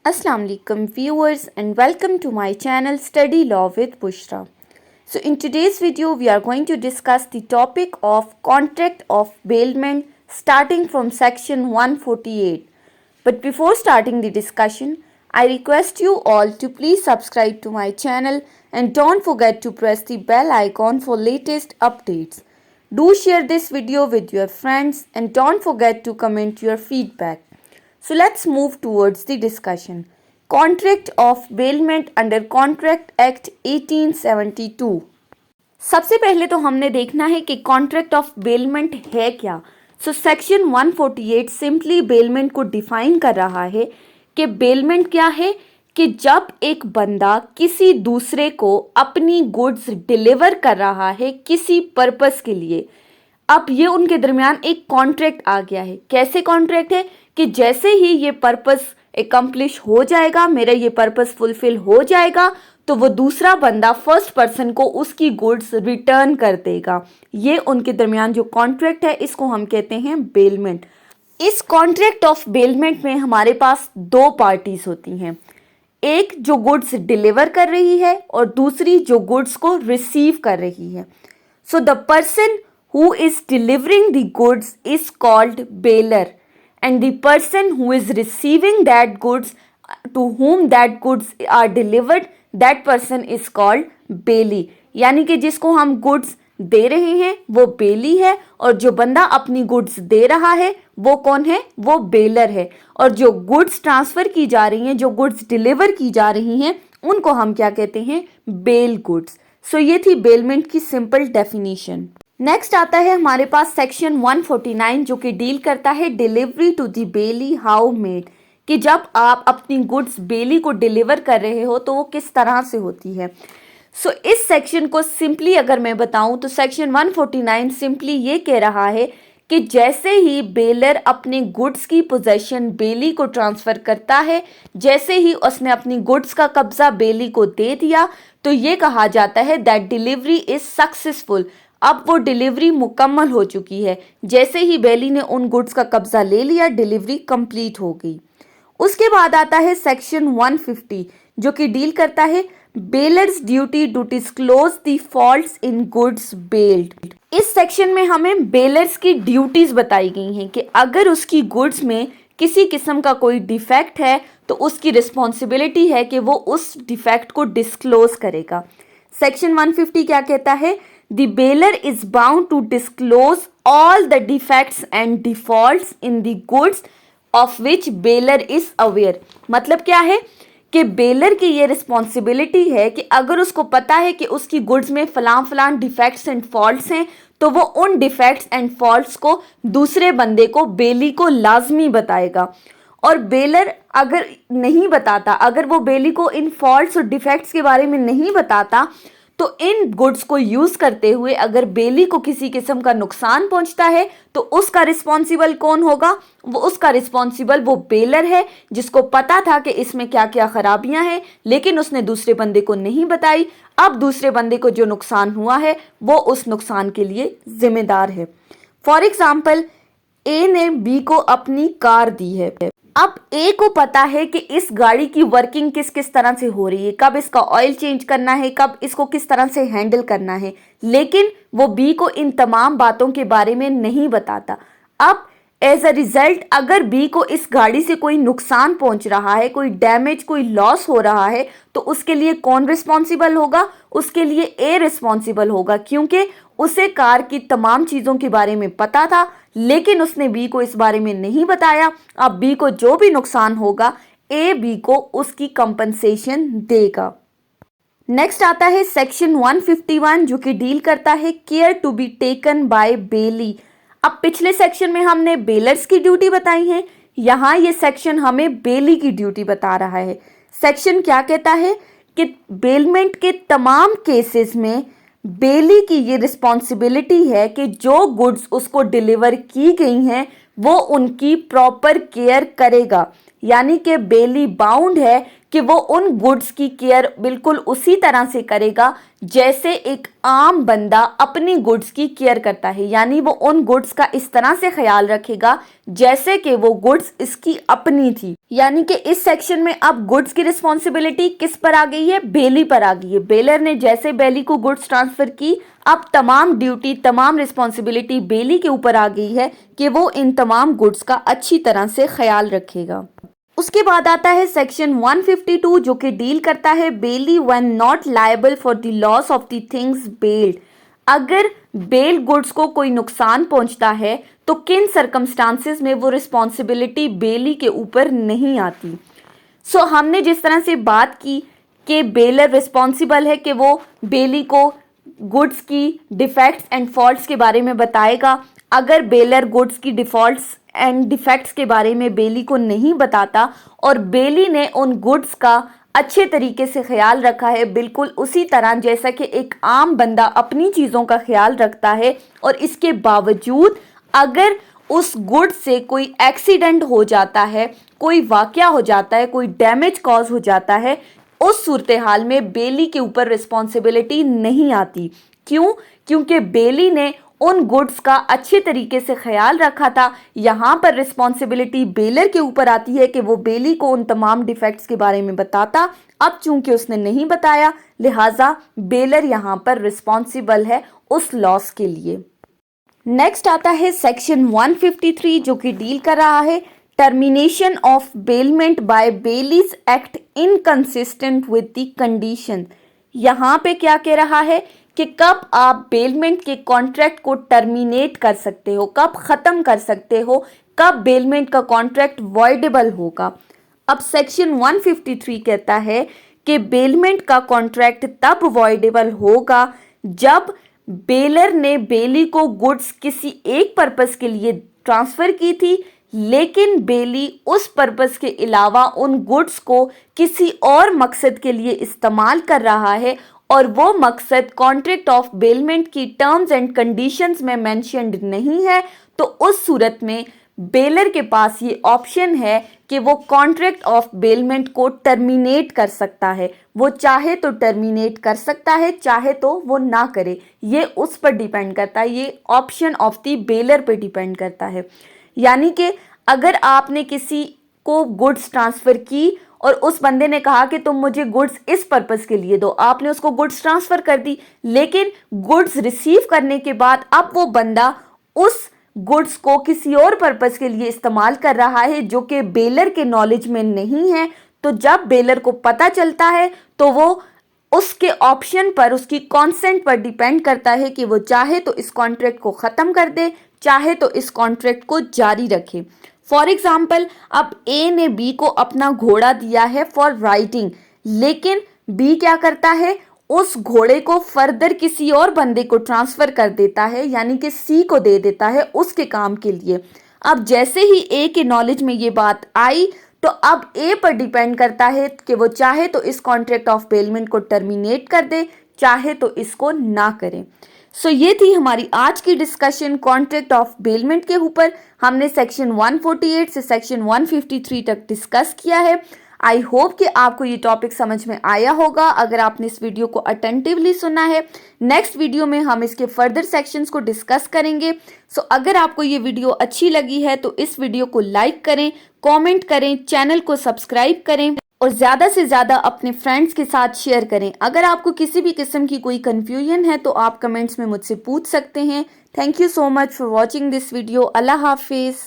Assalamu alaikum viewers and welcome to my channel Study Law with Bushra. So in today's video we are going to discuss the topic of contract of bailment starting from section 148. But before starting the discussion, I request you all to please subscribe to my channel and don't forget to press the bell icon for latest updates. Do share this video with your friends and don't forget to comment your feedback. So let's move towards the discussion. Contract of bailment under Contract Act 1872. सबसे पहले तो हमने देखना है कि contract of bailment है क्या. So section 148 simply bailment को डिफाइन कर रहा है कि बेलमेंट क्या है कि जब एक बंदा किसी दूसरे को अपनी गुड्स डिलीवर कर रहा है किसी पर्पस के लिए. अब ये उनके दरमियान एक कॉन्ट्रैक्ट आ गया है. कैसे कॉन्ट्रैक्ट है कि जैसे ही ये पर्पस एकम्प्लिश हो जाएगा, मेरा ये पर्पस फुलफिल हो जाएगा, तो वो दूसरा बंदा फर्स्ट पर्सन को उसकी गुड्स रिटर्न कर देगा. ये उनके दरमियान जो कॉन्ट्रैक्ट है इसको हम कहते हैं बेलमेंट. इस कॉन्ट्रैक्ट ऑफ बेलमेंट में हमारे पास दो पार्टीज होती हैं. एक जो गुड्स डिलीवर कर रही है और दूसरी जो गुड्स को रिसीव कर रही है. So the person who is delivering the goods is called bailer and the person who is receiving that goods to whom that goods are delivered that person is called bailee. यानी कि जिसको हम goods दे रहे हैं वो बेली है और जो बंदा अपनी गुड्स दे रहा है वो कौन है, वो बेलर है. और जो गुड्स ट्रांसफर की जा रही हैं, जो गुड्स डिलीवर की जा रही हैं, उनको हम क्या कहते हैं, बेल गुड्स. सो ये थी बेलमेंट की सिंपल डेफिनेशन. नेक्स्ट आता है हमारे पास सेक्शन 149 जो कि डील करता है delivery to the belly how made, कि जब आप अपनी गुड्स बेली को डिलीवर कर रहे हो तो वो किस तरह से होती है. सो इस सेक्शन को सिंपली अगर मैं बताऊं तो सेक्शन 149 सिंपली ये कह रहा है कि जैसे ही बेलर अपने गुड्स की पोजेशन बेली को ट्रांसफ़र करता है, जैसे ही उसने अपनी गुड्स का कब्जा बेली को दे दिया, तो ये कहा जाता है दैट डिलीवरी इज़ सक्सेसफुल. अब वो डिलीवरी मुकम्मल हो चुकी है. जैसे ही बेली ने उन गुड्स का कब्जा ले लिया, डिलीवरी कंप्लीट हो गई. उसके बाद आता है सेक्शन 150 जो कि डील करता है bailor's duty to disclose the faults in goods bailed. इस सेक्शन में हमें बेलर्स की ड्यूटीज बताई गई हैं कि अगर उसकी गुड्स में किसी किस्म का कोई डिफेक्ट है तो उसकी रिस्पॉन्सिबिलिटी है कि वो उस डिफेक्ट को डिस्क्लोज करेगा. सेक्शन 150 क्या कहता है, The bailer is bound to disclose all the defects and defaults in the goods of which bailer is aware. मतलब क्या है कि बेलर की ये रिस्पॉन्सिबिलिटी है कि अगर उसको पता है कि उसकी गुड्स में फलां डिफेक्ट्स एंड फॉल्ट्स हैं तो वो उन डिफेक्ट्स एंड फॉल्ट्स को दूसरे बंदे को बेली को लाजमी बताएगा. और बेलर अगर नहीं बताता, अगर वो बेली को इन फॉल्ट्स और डिफेक्ट्स के बारे में नहीं बताता, तो इन गुड्स को यूज करते हुए अगर बेली को किसी किस्म का नुकसान पहुंचता है तो उसका रिस्पॉन्सिबल कौन होगा, वो उसका रिस्पॉन्सिबल वो बेलर है जिसको पता था कि इसमें क्या क्या खराबियां हैं लेकिन उसने दूसरे बंदे को नहीं बताई. अब दूसरे बंदे को जो नुकसान हुआ है वो उस नुकसान के लिए जिम्मेदार है. फॉर एग्जाम्पल, ए ने बी को अपनी कार दी है. अब ए को पता है कि इस गाड़ी की वर्किंग किस किस तरह से हो रही है, कब इसका ऑयल चेंज करना है, कब इसको किस तरह से हैंडल करना है, लेकिन वो बी को इन तमाम बातों के बारे में नहीं बताता. अब एज अ रिजल्ट अगर बी को इस गाड़ी से कोई नुकसान पहुंच रहा है, कोई डैमेज, कोई लॉस हो रहा है, तो उसके लिए कौन रिस्पॉन्सिबल होगा, उसके लिए ए रिस्पॉन्सिबल होगा क्योंकि उसे कार की तमाम चीज़ों के बारे में पता था लेकिन उसने बी को इस बारे में नहीं बताया. अब बी को जो भी नुकसान होगा ए बी को उसकी कंपनसेशन देगा. नेक्स्ट आता है सेक्शन 151 जो कि डील करता है care to be taken by bailee. अब पिछले सेक्शन में हमने बेलर्स की ड्यूटी बताई है, यहाँ ये सेक्शन हमें बेली की ड्यूटी बता रहा है. सेक्शन क्या कहता है कि बेलमेंट के तमाम केसेस में बेली की ये रिस्पॉन्सिबिलिटी है कि जो गुड्स उसको डिलीवर की गई हैं वो उनकी प्रॉपर केयर करेगा. यानी कि बेली बाउंड है कि वो उन गुड्स की केयर बिल्कुल उसी तरह से करेगा जैसे एक आम बंदा अपनी गुड्स की केयर करता है, यानी वो उन गुड्स का इस तरह से ख्याल रखेगा जैसे कि वो गुड्स इसकी अपनी थी। यानी कि इस सेक्शन में अब गुड्स की रिस्पॉन्सिबिलिटी किस पर आ गई है? बेली पर आ गई है। बेलर ने जैसे बेली को गुड्स ट्रांसफर की, अब तमाम ड्यूटी, तमाम रिस्पॉन्सिबिलिटी बेली के ऊपर आ गई है कि वो इन तमाम गुड्स का अच्छी तरह से ख्याल रखेगा। उसके बाद आता है सेक्शन 152 जो कि डील करता है bailee when not liable for the loss of the things bailed. अगर बेल गुड्स को कोई नुकसान पहुंचता है तो किन सर्कमस्टांसेस में वो रिस्पॉन्सिबिलिटी बेली के ऊपर नहीं आती। हमने जिस तरह से बात की कि बेलर रिस्पॉन्सिबल है कि वो बेली को गुड्स की डिफेक्ट्स एंड फॉल्ट्स के बारे में बताएगा। अगर बेलर गुड्स की डिफॉल्ट्स एंड डिफेक्ट्स के बारे में बेली को नहीं बताता और बेली ने उन गुड्स का अच्छे तरीके से ख्याल रखा है, बिल्कुल उसी तरह जैसा कि एक आम बंदा अपनी चीज़ों का ख्याल रखता है, और इसके बावजूद अगर उस गुड से कोई एक्सीडेंट हो जाता है, कोई वाकया हो जाता है, कोई डैमेज कॉज हो जाता है, उस सूरत हाल में बेली के ऊपर रिस्पॉन्सिबिलिटी नहीं आती। क्यों? क्योंकि बेली ने उन गुड्स का अच्छे तरीके से ख्याल रखा था। यहाँ पर रिस्पॉन्सिबिलिटी बेलर के ऊपर आती है कि वो बेली को उन तमाम डिफेक्ट्स के बारे में बताता। अब चूंकि उसने नहीं बताया, लिहाजा बेलर यहाँ पर रिस्पॉन्सिबल है उस लॉस के लिए। नेक्स्ट आता है सेक्शन 153 जो कि डील कर रहा है termination of bailment by bailee's act inconsistent with the condition. यहाँ पे क्या कह रहा है कि कब आप बेलमेंट के कॉन्ट्रैक्ट को टर्मिनेट कर सकते हो, कब ख़त्म कर सकते हो, कब बेलमेंट का कॉन्ट्रैक्ट वॉइडेबल होगा। अब सेक्शन 153 कहता है कि बेलमेंट का कॉन्ट्रैक्ट तब वॉइडेबल होगा जब बेलर ने बेली को गुड्स किसी एक पर्पस के लिए ट्रांसफ़र की थी, लेकिन बेली उस पर्पस के अलावा उन गुड्स को किसी और मकसद के लिए इस्तेमाल कर रहा है और वो मकसद कॉन्ट्रैक्ट ऑफ बेलमेंट की टर्म्स एंड कंडीशंस में मेंशन्ड नहीं है। तो उस सूरत में बेलर के पास ये ऑप्शन है कि वो कॉन्ट्रैक्ट ऑफ बेलमेंट को टर्मिनेट कर सकता है। वो चाहे तो टर्मिनेट कर सकता है, चाहे तो वो ना करे। ये उस पर डिपेंड करता है, ये ऑप्शन ऑफ द बेलर पे डिपेंड करता है। यानी कि अगर आपने किसी को गुड्स ट्रांसफ़र की और उस बंदे ने कहा कि तुम मुझे गुड्स इस पर्पस के लिए दो, आपने उसको गुड्स ट्रांसफ़र कर दी, लेकिन गुड्स रिसीव करने के बाद अब वो बंदा उस गुड्स को किसी और पर्पस के लिए इस्तेमाल कर रहा है जो कि बेलर के नॉलेज में नहीं है। तो जब बेलर को पता चलता है तो वो उसके ऑप्शन पर, उसकी कॉन्सेंट पर डिपेंड करता है कि वो चाहे तो इस कॉन्ट्रैक्ट को ख़त्म कर दे, चाहे तो इस कॉन्ट्रैक्ट को जारी रखे। फॉर एग्जाम्पल, अब ए ने बी को अपना घोड़ा दिया है फॉर राइडिंग, लेकिन बी क्या करता है, उस घोड़े को फर्दर किसी और बंदे को ट्रांसफ़र कर देता है, यानी कि सी को दे देता है उसके काम के लिए। अब जैसे ही ए के नॉलेज में ये बात आई तो अब ए पर डिपेंड करता है कि वो चाहे तो इस कॉन्ट्रैक्ट ऑफ बेलमेंट को टर्मिनेट कर दे, चाहे तो इसको ना करें। ये थी हमारी आज की डिस्कशन कॉन्ट्रैक्ट ऑफ बेलमेंट के ऊपर। हमने सेक्शन 148 से सेक्शन 153 तक डिस्कस किया है। आई होप कि आपको ये टॉपिक समझ में आया होगा अगर आपने इस वीडियो को अटेंटिवली सुना है। नेक्स्ट वीडियो में हम इसके फर्दर सेक्शंस को डिस्कस करेंगे। अगर आपको ये वीडियो अच्छी लगी है तो इस वीडियो को लाइक करें, कमेंट करें, चैनल को सब्सक्राइब करें और ज़्यादा से ज़्यादा अपने फ्रेंड्स के साथ शेयर करें। अगर आपको किसी भी किस्म की कोई कन्फ्यूजन है तो आप कमेंट्स में मुझसे पूछ सकते हैं। Thank you so much for watching this video. अल्लाह हाफिज़।